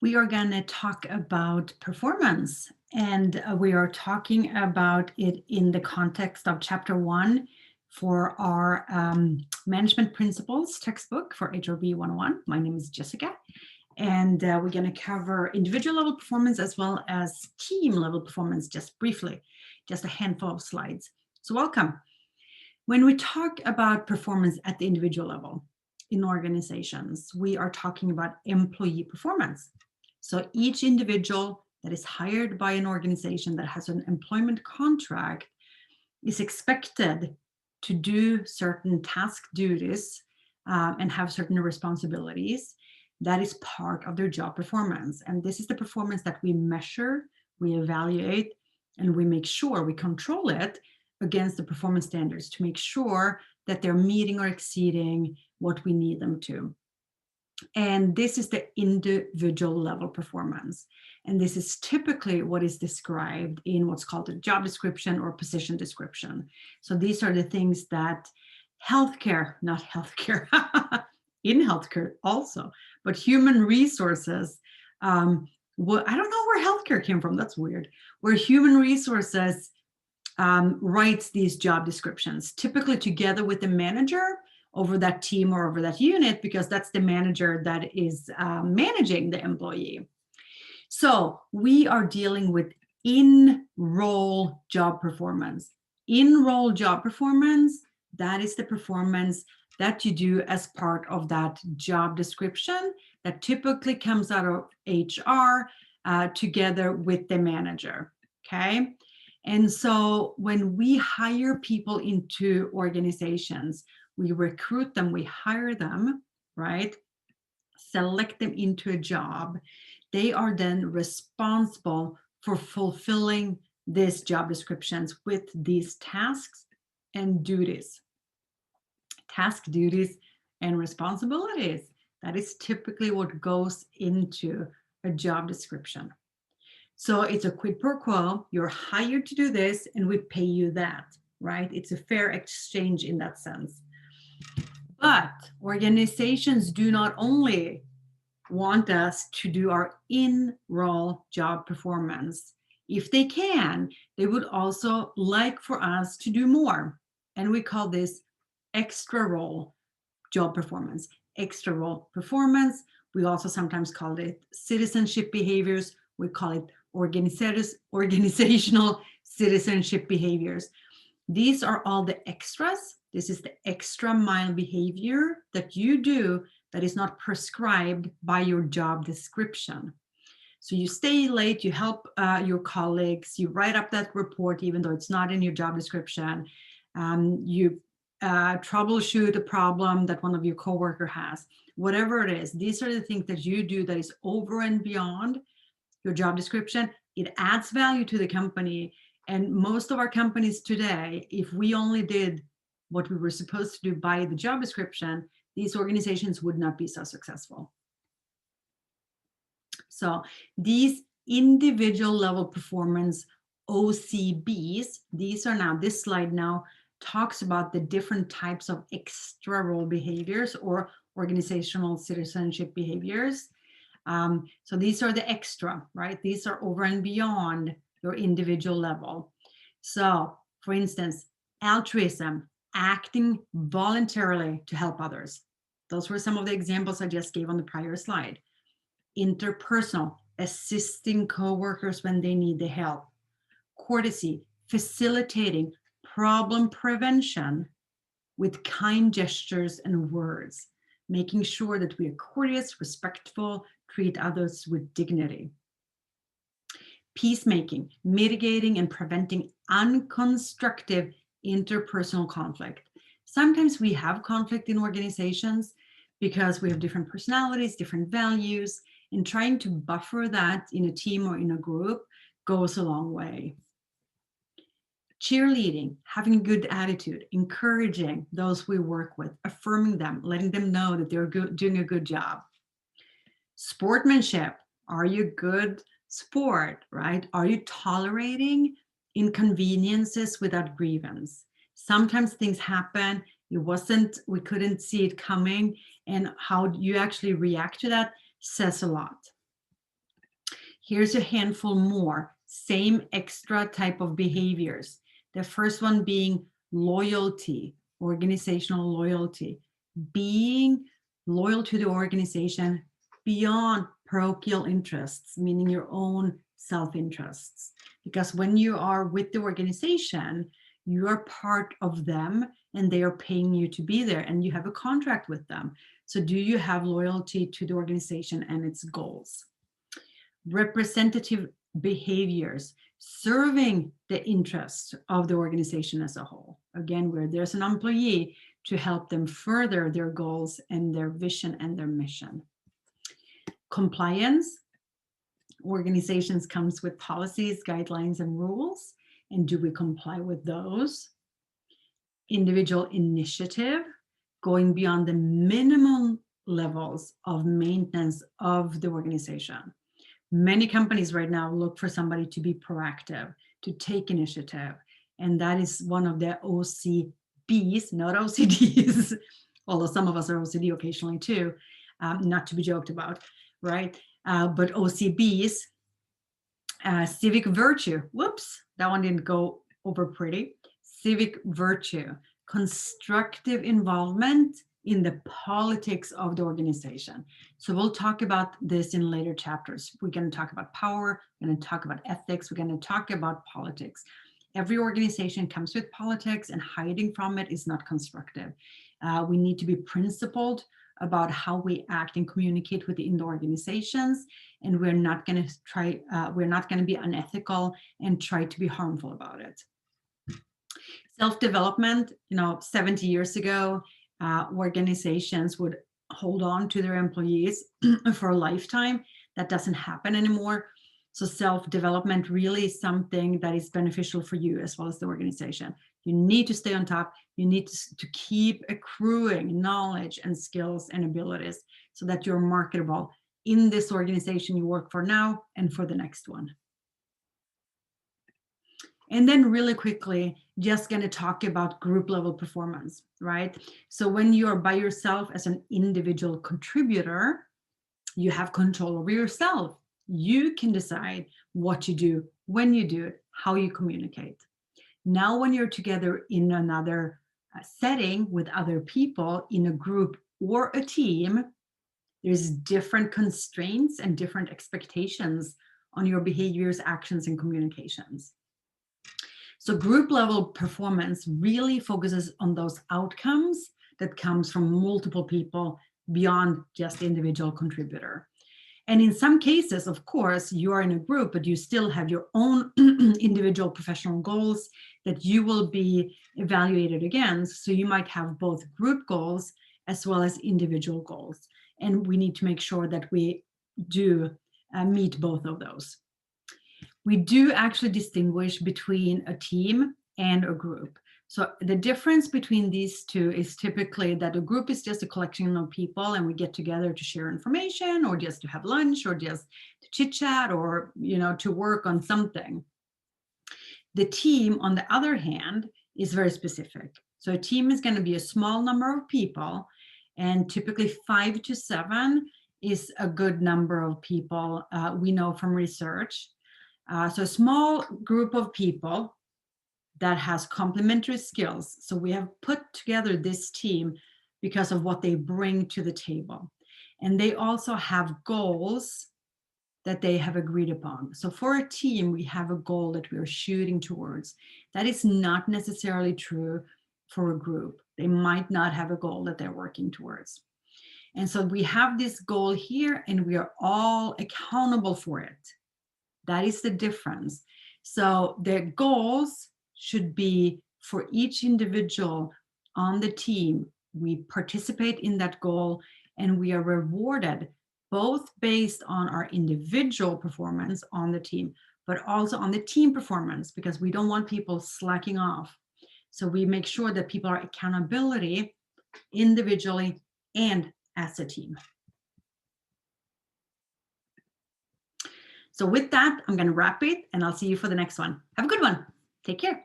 We are going to talk about performance, and we are talking about it in the context of chapter 1 for our management principles textbook for HRB 101. My name is Jessica, and we're going to cover individual level performance as well as team level performance just briefly, just a handful of slides. So welcome. When we talk about performance at the individual level in organizations, we are talking about employee performance. So each individual that is hired by an organization that has an employment contract is expected to do certain task duties and have certain responsibilities. That is part of their job performance. And this is the performance that we measure, we evaluate, and we make sure we control it against the performance standards to make sure that they're meeting or exceeding what we need them to. And this is the individual level performance. And this is typically what is described in what's called a job description or position description. So these are the things that not healthcare, in healthcare also, but human resources. I don't know where healthcare came from. That's weird. Where human resources writes these job descriptions, typically together with the manager over that team or over that unit, because that's the manager that is managing the employee. So we are dealing with in-role job performance. In-role job performance, that is the performance that you do as part of that job description that typically comes out of HR together with the manager, okay? And so when we hire people into organizations, we recruit them, we hire them, right? Select them into a job. They are then responsible for fulfilling these job descriptions with these tasks and duties. Task, duties, and responsibilities. That is typically what goes into a job description. So it's a quid pro quo. You're hired to do this and we pay you that, right? It's a fair exchange in that sense. But organizations do not only want us to do our in-role job performance. If they can, they would also like for us to do more. And we call this extra role job performance. Extra role performance. We also sometimes call it citizenship behaviors. We call it organizational citizenship behaviors. These are all the extras. This is the extra mile behavior that you do that is not prescribed by your job description. So you stay late, you help your colleagues, you write up that report even though it's not in your job description. You troubleshoot a problem that one of your coworker has. Whatever it is, these are the things that you do that is over and beyond your job description. It adds value to the company. And most of our companies today, if we only did what we were supposed to do by the job description, these organizations would not be so successful. So these individual level performance OCBs, these are now, this slide now talks about the different types of extra role behaviors or organizational citizenship behaviors. So these are the extra, right? These are over and beyond your individual level. So for instance, altruism, acting voluntarily to help others. Those were some of the examples I just gave on the prior slide. Interpersonal, assisting coworkers when they need the help. Courtesy, facilitating problem prevention with kind gestures and words, making sure that we are courteous, respectful, treat others with dignity. Peacemaking, mitigating and preventing unconstructive interpersonal conflict. Sometimes we have conflict in organizations because we have different personalities, different values, and trying to buffer that in a team or in a group goes a long way. Cheerleading, having a good attitude, encouraging those we work with, affirming them, letting them know that they're doing a good job. Sportsmanship, are you a good sport, right? Are you tolerating inconveniences without grievance? Sometimes things happen, we couldn't see it coming, and how you actually react to that says a lot. Here's a handful more, same extra type of behaviors. The first one being loyalty, organizational loyalty, being loyal to the organization beyond parochial interests, meaning your own self-interests. Because when you are with the organization, you are part of them and they are paying you to be there and you have a contract with them. So do you have loyalty to the organization and its goals? Representative behaviors, serving the interests of the organization as a whole. Again, where there's an employee to help them further their goals and their vision and their mission. Compliance, organizations comes with policies, guidelines, and rules. And do we comply with those? Individual initiative, going beyond the minimum levels of maintenance of the organization. Many companies right now look for somebody to be proactive, to take initiative. And that is one of the OCBs, not OCDs, although some of us are OCD occasionally too, not to be joked about, right? But OCBs, civic virtue, whoops, that one didn't go over pretty. Civic virtue, constructive involvement in the politics of the organization. So we'll talk about this in later chapters. We're going to talk about power, we're going to talk about ethics, we're going to talk about politics. Every organization comes with politics and hiding from it is not constructive. We need to be principled about how we act and communicate within the organizations, and we're not going to be unethical and try to be harmful about it. Self-development, 70 years ago, organizations would hold on to their employees for a lifetime. That doesn't happen anymore. So self-development really is something that is beneficial for you as well as the organization. You need to stay on top. You need to keep accruing knowledge and skills and abilities so that you're marketable in this organization you work for now and for the next one. And then really quickly, just going to talk about group level performance, right? So when you're by yourself as an individual contributor, you have control over yourself. You can decide what you do, when you do it, how you communicate. Now, when you're together in another setting with other people in a group or a team, there's different constraints and different expectations on your behaviors, actions, and communications. So group level performance really focuses on those outcomes that comes from multiple people beyond just the individual contributor. And in some cases, of course, you are in a group, but you still have your own individual professional goals that you will be evaluated against. So you might have both group goals as well as individual goals. And we need to make sure that we do meet both of those. We do actually distinguish between a team and a group. So the difference between these two is typically that a group is just a collection of people and we get together to share information or just to have lunch or just to chit chat or, to work on something. The team, on the other hand, is very specific. So a team is going to be a small number of people, and typically 5 to 7 is a good number of people, we know from research. So a small group of people that has complementary skills. So we have put together this team because of what they bring to the table. And they also have goals that they have agreed upon. So for a team, we have a goal that we are shooting towards. That is not necessarily true for a group. They might not have a goal that they're working towards. And so we have this goal here and we are all accountable for it. That is the difference. So the goals should be for each individual on the team. We participate in that goal and we are rewarded both based on our individual performance on the team, but also on the team performance, because we don't want people slacking off. So we make sure that people are accountability individually and as a team. So with that, I'm going to wrap it and I'll see you for the next one. Have a good one. Take care.